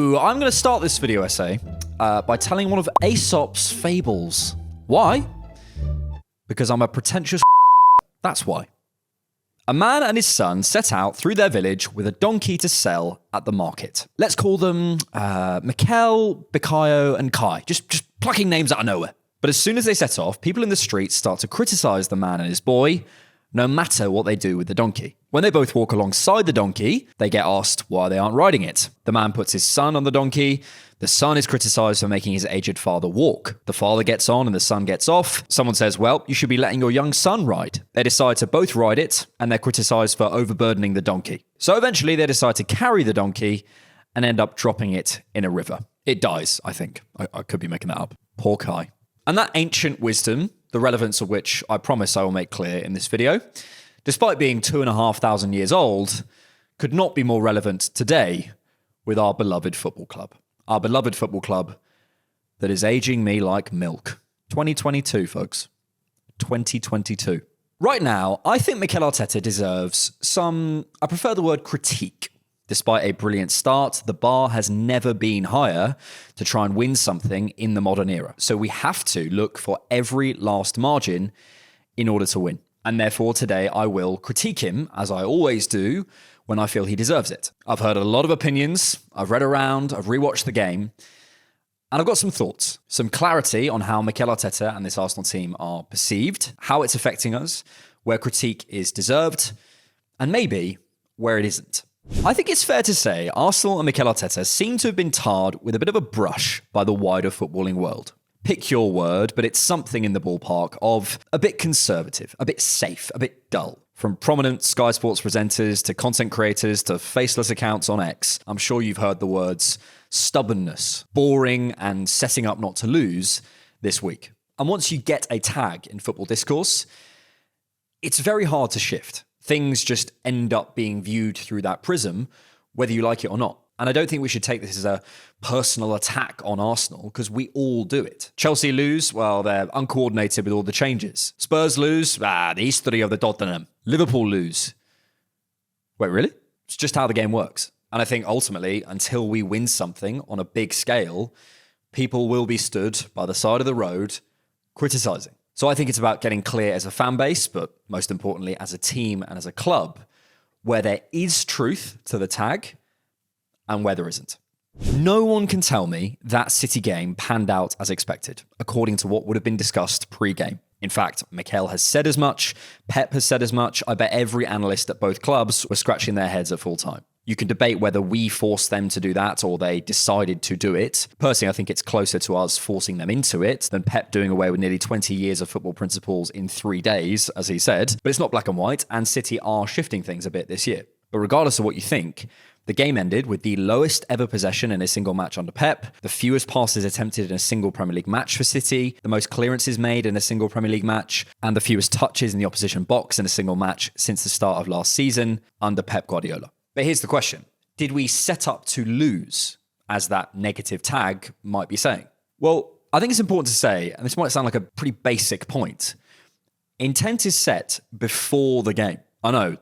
So, I'm going to start this video essay by telling one of Aesop's fables. Why? Because I'm a pretentious That's why. A man and his son set out through their village with a donkey to sell at the market. Let's call them Mikhail, Bikayo, and Kai. Just plucking names out of nowhere. But as soon as they set off, people in the streets start to criticize the man and his boy, no matter what they do with the donkey. When they both walk alongside the donkey, they get asked why they aren't riding it. The man puts his son on the donkey. The son is criticized for making his aged father walk. The father gets on and the son gets off. Someone says, well, you should be letting your young son ride. They decide to both ride it, and they're criticized for overburdening the donkey. So eventually they decide to carry the donkey and end up dropping it in a river. It dies, I think. I could be making that up. Poor Kai. And that ancient wisdom, the relevance of which I promise I will make clear in this video, despite being 2,500 years old, could not be more relevant today with our beloved football club. Our beloved football club that is aging me like milk. 2022, folks. 2022. Right now, I think Mikel Arteta deserves some, I prefer the word critique. Despite a brilliant start, the bar has never been higher to try and win something in the modern era. So we have to look for every last margin in order to win. And therefore today I will critique him, as I always do, when I feel he deserves it. I've heard a lot of opinions, I've read around, I've rewatched the game, and I've got some thoughts, some clarity on how Mikel Arteta and this Arsenal team are perceived, how it's affecting us, where critique is deserved, and maybe where it isn't. I think it's fair to say Arsenal and Mikel Arteta seem to have been tarred with a bit of a brush by the wider footballing world. Pick your word, but it's something in the ballpark of a bit conservative, a bit safe, a bit dull. From prominent Sky Sports presenters to content creators to faceless accounts on X, I'm sure you've heard the words stubbornness, boring, and setting up not to lose this week. And once you get a tag in football discourse, it's very hard to shift. Things just end up being viewed through that prism, whether you like it or not. And I don't think we should take this as a personal attack on Arsenal, because we all do it. Chelsea lose, well, they're uncoordinated with all the changes. Spurs lose, the history of the Tottenham. Liverpool lose. Wait, really? It's just how the game works. And I think ultimately, until we win something on a big scale, people will be stood by the side of the road criticising. So I think it's about getting clear as a fan base, but most importantly as a team and as a club, where there is truth to the tag and where there isn't. No one can tell me that City game panned out as expected, according to what would have been discussed pre-game. In fact, Mikel has said as much, Pep has said as much. I bet every analyst at both clubs were scratching their heads at full time. You can debate whether we forced them to do that or they decided to do it. Personally, I think it's closer to us forcing them into it than Pep doing away with nearly 20 years of football principles in 3 days, as he said. But it's not black and white, and City are shifting things a bit this year. But regardless of what you think, the game ended with the lowest ever possession in a single match under Pep, the fewest passes attempted in a single Premier League match for City, the most clearances made in a single Premier League match, and the fewest touches in the opposition box in a single match since the start of last season under Pep Guardiola. But here's the question. Did we set up to lose, as that negative tag might be saying? Well, I think it's important to say, and this might sound like a pretty basic point, intent is set before the game. I know,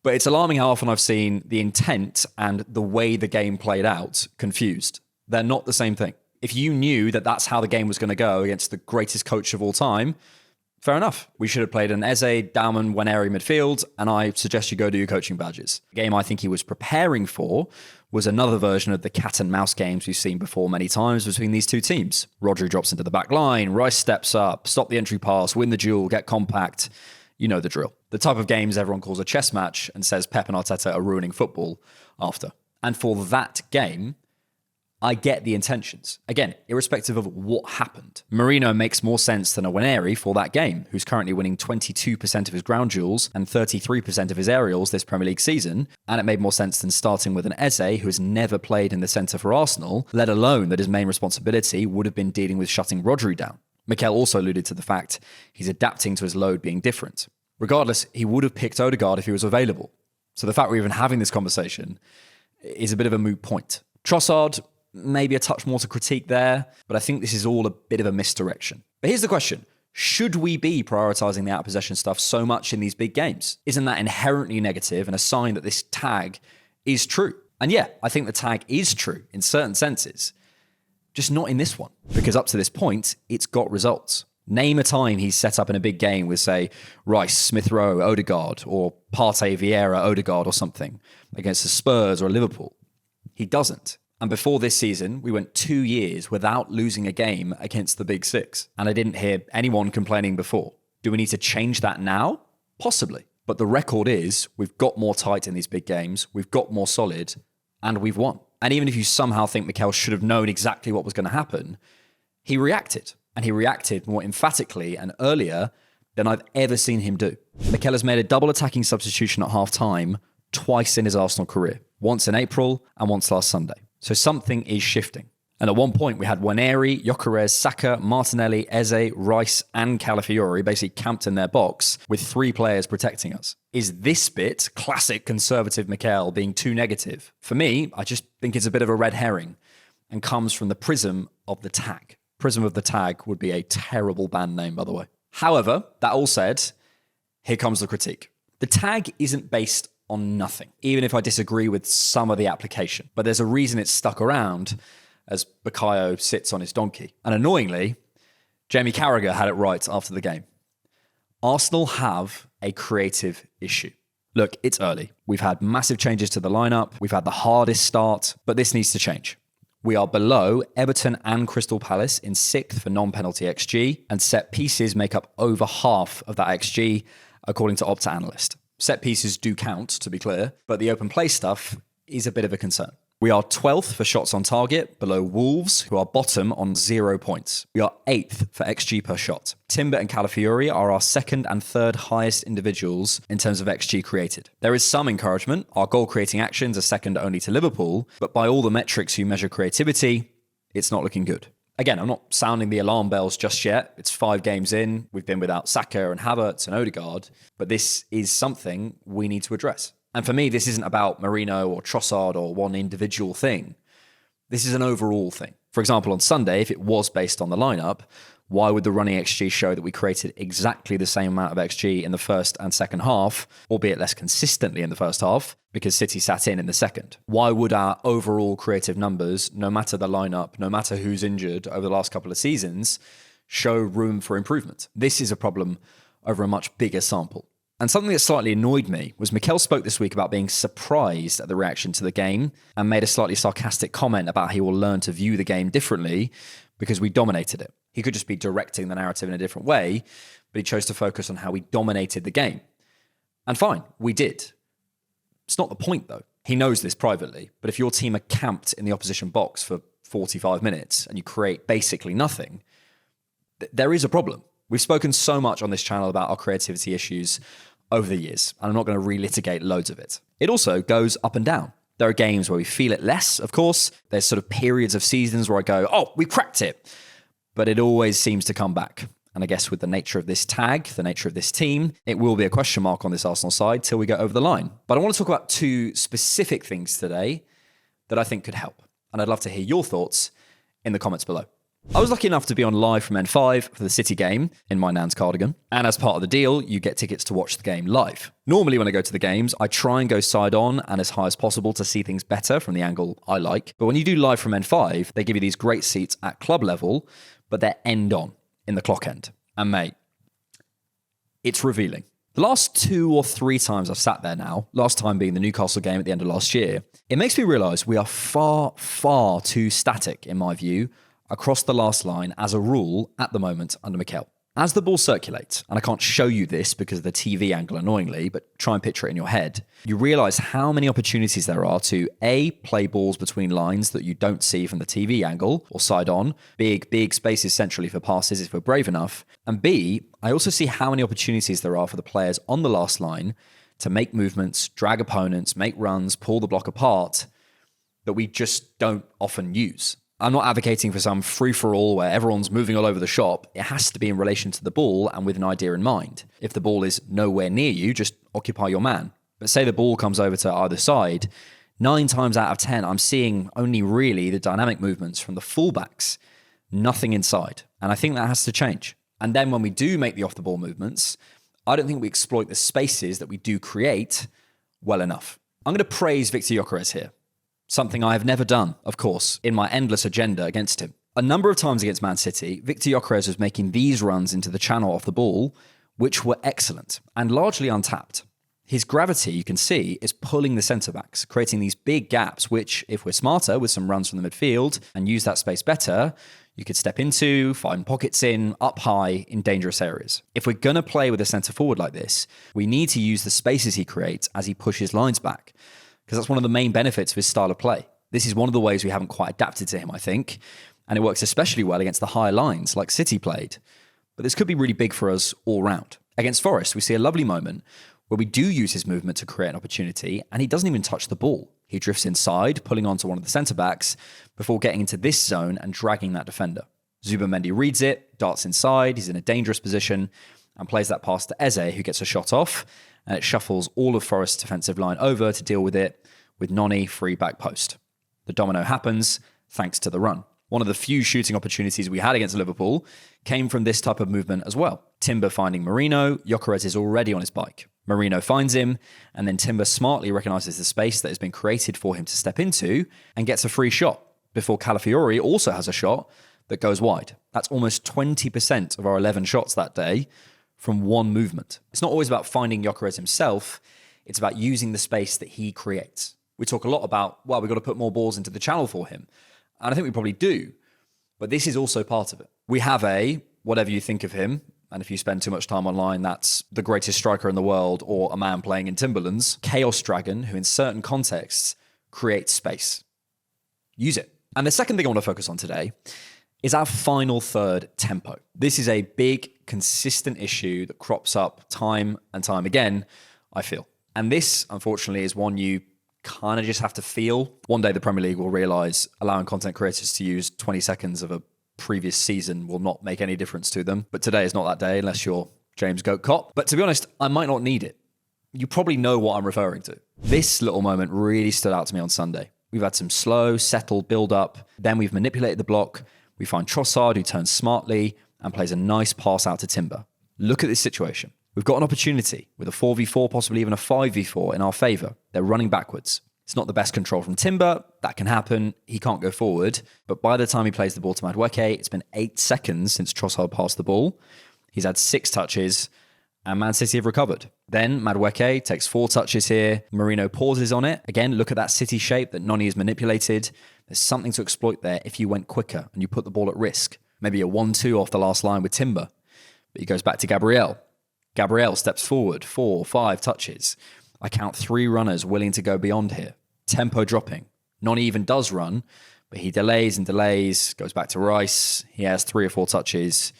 but it's alarming how often I've seen the intent and the way the game played out confused. They're not the same thing. If you knew that that's how the game was going to go against the greatest coach of all time, fair enough. We should have played an Eze, Dalman, Waneri midfield, and I suggest you go do your coaching badges. The game I think he was preparing for was another version of the cat and mouse games we've seen before many times between these two teams. Rodri drops into the back line, Rice steps up, stop the entry pass, win the duel, get compact. You know the drill. The type of games everyone calls a chess match and says Pep and Arteta are ruining football after. And for that game, I get the intentions. Again, irrespective of what happened. Marino makes more sense than a Waneri for that game, who's currently winning 22% of his ground duels and 33% of his aerials this Premier League season. And it made more sense than starting with an Eze, who has never played in the centre for Arsenal, let alone that his main responsibility would have been dealing with shutting Rodri down. Mikel also alluded to the fact he's adapting to his load being different. Regardless, he would have picked Odegaard if he was available. So the fact we're even having this conversation is a bit of a moot point. Trossard, maybe a touch more to critique there, but I think this is all a bit of a misdirection. But here's the question. Should we be prioritising the out-of-possession stuff so much in these big games? Isn't that inherently negative and a sign that this tag is true? And yeah, I think the tag is true in certain senses, just not in this one. Because up to this point, it's got results. Name a time he's set up in a big game with, say, Rice, Smith Rowe, Odegaard, or Partey, Vieira, Odegaard or something against the Spurs or Liverpool. He doesn't. And before this season, we went 2 years without losing a game against the Big Six. And I didn't hear anyone complaining before. Do we need to change that now? Possibly. But the record is we've got more tight in these big games, we've got more solid, and we've won. And even if you somehow think Mikel should have known exactly what was going to happen, he reacted. And he reacted more emphatically and earlier than I've ever seen him do. Mikel has made a double attacking substitution at half-time twice in his Arsenal career. Once in April and once last Sunday. So something is shifting. And at one point, we had Waneri, Gyökeres, Saka, Martinelli, Eze, Rice, and Calafiori basically camped in their box with 3 players protecting us. Is this bit classic conservative Mikel being too negative? For me, I just think it's a bit of a red herring and comes from the prism of the tag. Prism of the tag would be a terrible band name, by the way. However, that all said, here comes the critique. The tag isn't based on nothing, even if I disagree with some of the application. But there's a reason it's stuck around as Bukayo sits on his donkey. And annoyingly, Jamie Carragher had it right after the game. Arsenal have a creative issue. Look, it's early. We've had massive changes to the lineup. We've had the hardest start, but this needs to change. We are below Everton and Crystal Palace in 6th for non-penalty XG, and set pieces make up over half of that XG, according to Opta Analyst. Set pieces do count, to be clear, but the open play stuff is a bit of a concern. We are 12th for shots on target, below Wolves, who are bottom on 0 points. We are 8th for XG per shot. Timber and Calafiori are our 2nd and 3rd highest individuals in terms of XG created. There is some encouragement. Our goal-creating actions are second only to Liverpool, but by all the metrics you measure creativity, it's not looking good. Again, I'm not sounding the alarm bells just yet. It's 5 games in. We've been without Saka and Havertz and Odegaard, but this is something we need to address. And for me, this isn't about Marino or Trossard or one individual thing. This is an overall thing. For example, on Sunday, if it was based on the lineup, why would the running XG show that we created exactly the same amount of XG in the first and second half, albeit less consistently in the first half, because City sat in the second? Why would our overall creative numbers, no matter the lineup, no matter who's injured over the last couple of seasons, show room for improvement? This is a problem over a much bigger sample. And something that slightly annoyed me was Mikel spoke this week about being surprised at the reaction to the game and made a slightly sarcastic comment about he will learn to view the game differently because we dominated it. He could just be directing the narrative in a different way, but he chose to focus on how we dominated the game. And fine, we did. It's not the point, though. He knows this privately, but if your team are camped in the opposition box for 45 minutes and you create basically nothing, there is a problem. We've spoken so much on this channel about our creativity issues over the years, and I'm not going to relitigate loads of it. It also goes up and down. There are games where we feel it less, of course. There's sort of periods of seasons where I go, oh, we cracked it. But it always seems to come back. And I guess with the nature of this tag, the nature of this team, it will be a question mark on this Arsenal side till we get over the line. But I want to talk about 2 specific things today that I think could help. And I'd love to hear your thoughts in the comments below. I was lucky enough to be on live from N5 for the City game in my nan's cardigan. And as part of the deal, you get tickets to watch the game live. Normally when I go to the games, I try and go side on and as high as possible to see things better from the angle I like. But when you do live from N5, they give you these great seats at club level, but they're end on in the clock end. And mate, it's revealing. The last 2 or 3 times I've sat there now, last time being the Newcastle game at the end of last year, it makes me realise we are far, far too static, in my view, across the last line as a rule at the moment under Mikel. As the ball circulates, and I can't show you this because of the TV angle annoyingly, but try and picture it in your head, you realise how many opportunities there are to A, play balls between lines that you don't see from the TV angle or side on, big spaces centrally for passes if we're brave enough, and B, I also see how many opportunities there are for the players on the last line to make movements, drag opponents, make runs, pull the block apart that we just don't often use. I'm not advocating for some free-for-all where everyone's moving all over the shop. It has to be in relation to the ball and with an idea in mind. If the ball is nowhere near you, just occupy your man. But say the ball comes over to either side, 9 times out of 10, I'm seeing only really the dynamic movements from the fullbacks, nothing inside. And I think that has to change. And then when we do make the off-the-ball movements, I don't think we exploit the spaces that we do create well enough. I'm going to praise Victor Gyökeres here. Something I have never done, of course, in my endless agenda against him. A number of times against Man City, Victor Gyökeres was making these runs into the channel off the ball, which were excellent and largely untapped. His gravity, you can see, is pulling the centre-backs, creating these big gaps, which, if we're smarter with some runs from the midfield and use that space better, you could step into, find pockets in, up high in dangerous areas. If we're going to play with a centre-forward like this, we need to use the spaces he creates as he pushes lines back, because that's one of the main benefits of his style of play. This is one of the ways we haven't quite adapted to him, I think, and it works especially well against the higher lines like City played. But this could be really big for us all round. Against Forest, we see a lovely moment where we do use his movement to create an opportunity, and he doesn't even touch the ball. He drifts inside, pulling onto one of the centre-backs before getting into this zone and dragging that defender. Zubimendi reads it, darts inside, he's in a dangerous position, and plays that pass to Eze, who gets a shot off, and it shuffles all of Forest's defensive line over to deal with it, with Noni free back post. The domino happens thanks to the run. One of the few shooting opportunities we had against Liverpool came from this type of movement as well. Timber finding Marino, Gyökeres is already on his bike. Marino finds him, and then Timber smartly recognises the space that has been created for him to step into and gets a free shot, before Calafiori also has a shot that goes wide. That's almost 20% of our 11 shots that day from one movement. It's not always about finding Gyökeres himself, it's about using the space that he creates. We talk a lot about, well, we've got to put more balls into the channel for him. And I think we probably do, but this is also part of it. We have whatever you think of him, and if you spend too much time online, that's the greatest striker in the world or a man playing in Timberlands, Chaos Dragon, who in certain contexts creates space. Use it. And the second thing I want to focus on today is our final third, tempo. This is a big, consistent issue that crops up time and time again, I feel. And this, unfortunately, is one you kind of just have to feel. One day the Premier League will realise allowing content creators to use 20 seconds of a previous season will not make any difference to them. But today is not that day unless you're James Goat Cop. But to be honest, I might not need it. You probably know what I'm referring to. This little moment really stood out to me on Sunday. We've had some slow, settled build-up. Then we've manipulated the block. We find Trossard, who turns smartly and plays a nice pass out to Timber. Look at this situation. We've got an opportunity with a 4v4, possibly even a 5v4 in our favour. They're running backwards. It's not the best control from Timber. That can happen. He can't go forward. But by the time he plays the ball to Madueke, it's been 8 seconds since Trossard passed the ball. He's had 6 touches, and Man City have recovered. Then Madueke takes 4 touches here. Marino pauses on it. Again, look at that City shape that Noni has manipulated. There's something to exploit there if you went quicker and you put the ball at risk. Maybe a 1-2 off the last line with Timber. But he goes back to Gabriel. Gabriel steps forward, 4, 5 touches. I count 3 runners willing to go beyond here. Tempo dropping. Noni even does run, but he delays and delays, goes back to Rice. He has 3 or 4 touches.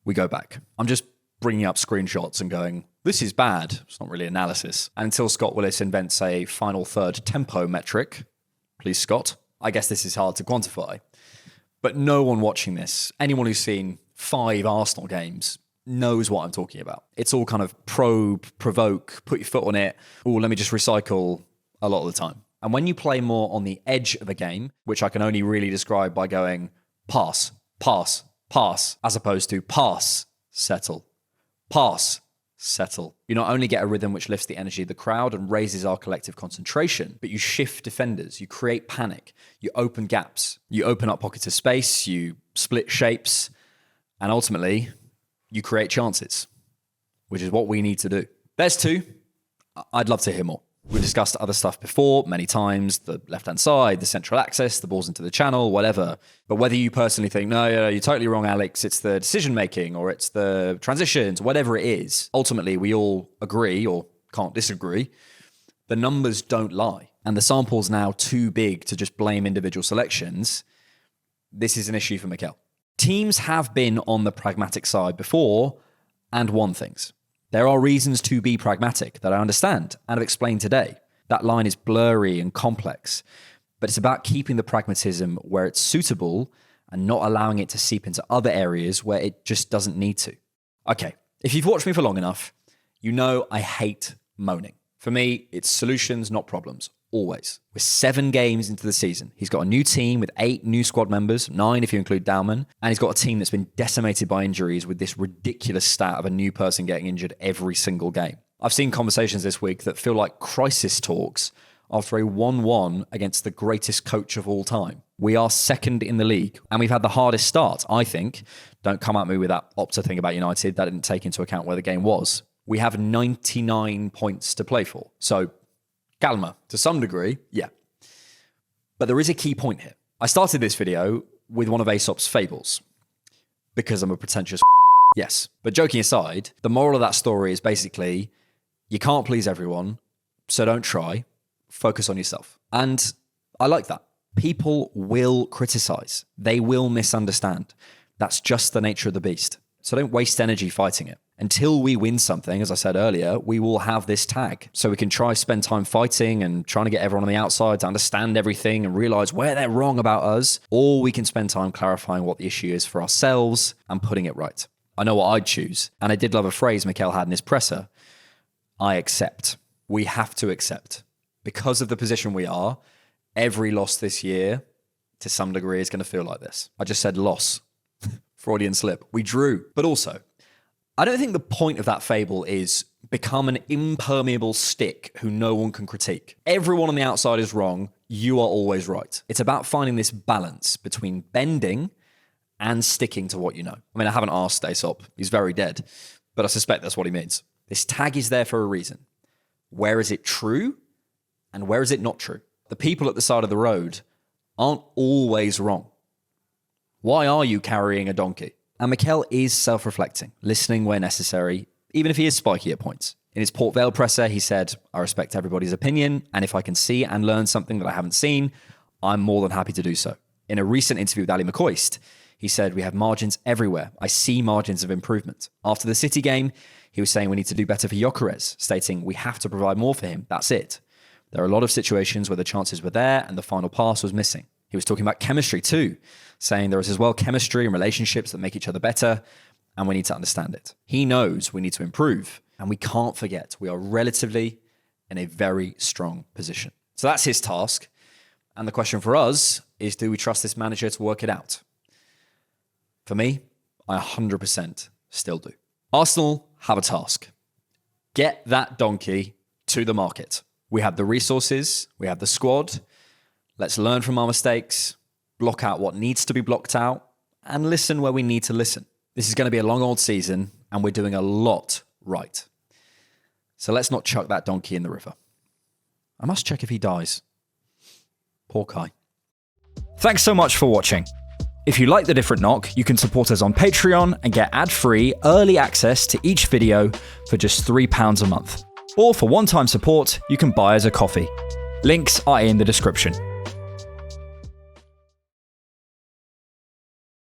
We go back. I'm just bringing up screenshots and going, this is bad. It's not really analysis. And until Scott Willis invents a final third tempo metric, please, Scott, I guess this is hard to quantify. But no one watching this, anyone who's seen 5 Arsenal games, knows what I'm talking about. It's all kind of probe, provoke, put your foot on it. Oh, let me just recycle a lot of the time. And when you play more on the edge of a game, which I can only really describe by going pass, pass, pass, as opposed to pass, settle, pass, settle. You not only get a rhythm which lifts the energy of the crowd and raises our collective concentration, but you shift defenders, you create panic, you open gaps, you open up pockets of space, you split shapes, and ultimately, you create chances, which is what we need to do. There's 2. I'd love to hear more. We've discussed other stuff before, many times, the left-hand side, the central access, the balls into the channel, whatever. But whether you personally think, no, you're totally wrong, Alex, it's the decision-making or it's the transitions, whatever it is, ultimately we all agree or can't disagree, the numbers don't lie. And the sample's now too big to just blame individual selections. This is an issue for Mikel. Teams have been on the pragmatic side before and won things. There are reasons to be pragmatic that I understand and have explained today. That line is blurry and complex, but it's about keeping the pragmatism where it's suitable and not allowing it to seep into other areas where it just doesn't need to. Okay, if you've watched me for long enough, you know I hate moaning. For me, it's solutions, not problems. Always. We're 7 games into the season. He's got a new team with 8 new squad members, 9 if you include Dauman, and he's got a team that's been decimated by injuries with this ridiculous stat of a new person getting injured every single game. I've seen conversations this week that feel like crisis talks after a 1-1 against the greatest coach of all time. We are second in the league, and we've had the hardest start, I think. Don't come at me with that Opta thing about United. That didn't take into account where the game was. We have 99 points to play for. So, calma, to some degree, yeah. But there is a key point here. I started this video with one of Aesop's fables because I'm a pretentious yes. But joking aside, the moral of that story is basically you can't please everyone, so don't try. Focus on yourself. And I like that. People will criticize. They will misunderstand. That's just the nature of the beast. So don't waste energy fighting it. Until we win something, as I said earlier, we will have this tag. So we can try spend time fighting and trying to get everyone on the outside to understand everything and realize where they're wrong about us, or we can spend time clarifying what the issue is for ourselves and putting it right. I know what I'd choose. And I did love a phrase Mikel had in his presser. I accept. We have to accept. Because of the position we are, every loss this year, to some degree, is going to feel like this. I just said loss. Freudian slip. We drew. But also, I don't think the point of that fable is become an impermeable stick who no one can critique. Everyone on the outside is wrong. You are always right. It's about finding this balance between bending and sticking to what you know. I mean, I haven't asked Aesop. He's very dead. But I suspect that's what he means. This tag is there for a reason. Where is it true? And where is it not true? The people at the side of the road aren't always wrong. Why are you carrying a donkey? And Mikel is self-reflecting, listening where necessary, even if he is spiky at points. In his Port Vale presser, he said, I respect everybody's opinion, and if I can see and learn something that I haven't seen, I'm more than happy to do so. In a recent interview with Ali McCoist, he said, we have margins everywhere. I see margins of improvement. After the City game, he was saying we need to do better for Gyökeres, stating we have to provide more for him. That's it. There are a lot of situations where the chances were there and the final pass was missing. He was talking about chemistry too, saying there is as well chemistry and relationships that make each other better, and we need to understand it. He knows we need to improve, and we can't forget we are relatively in a very strong position. So that's his task. And the question for us is, do we trust this manager to work it out? For me, I 100% still do. Arsenal have a task. Get that donkey to the market. We have the resources, we have the squad. Let's learn from our mistakes, block out what needs to be blocked out, and listen where we need to listen. This is going to be a long old season, and we're doing a lot right. So let's not chuck that donkey in the river. I must check if he dies. Poor Kai. Thanks so much for watching. If you like The Different Knock, you can support us on Patreon and get ad-free early access to each video for just £3 a month. Or for one-time support, you can buy us a coffee. Links are in the description.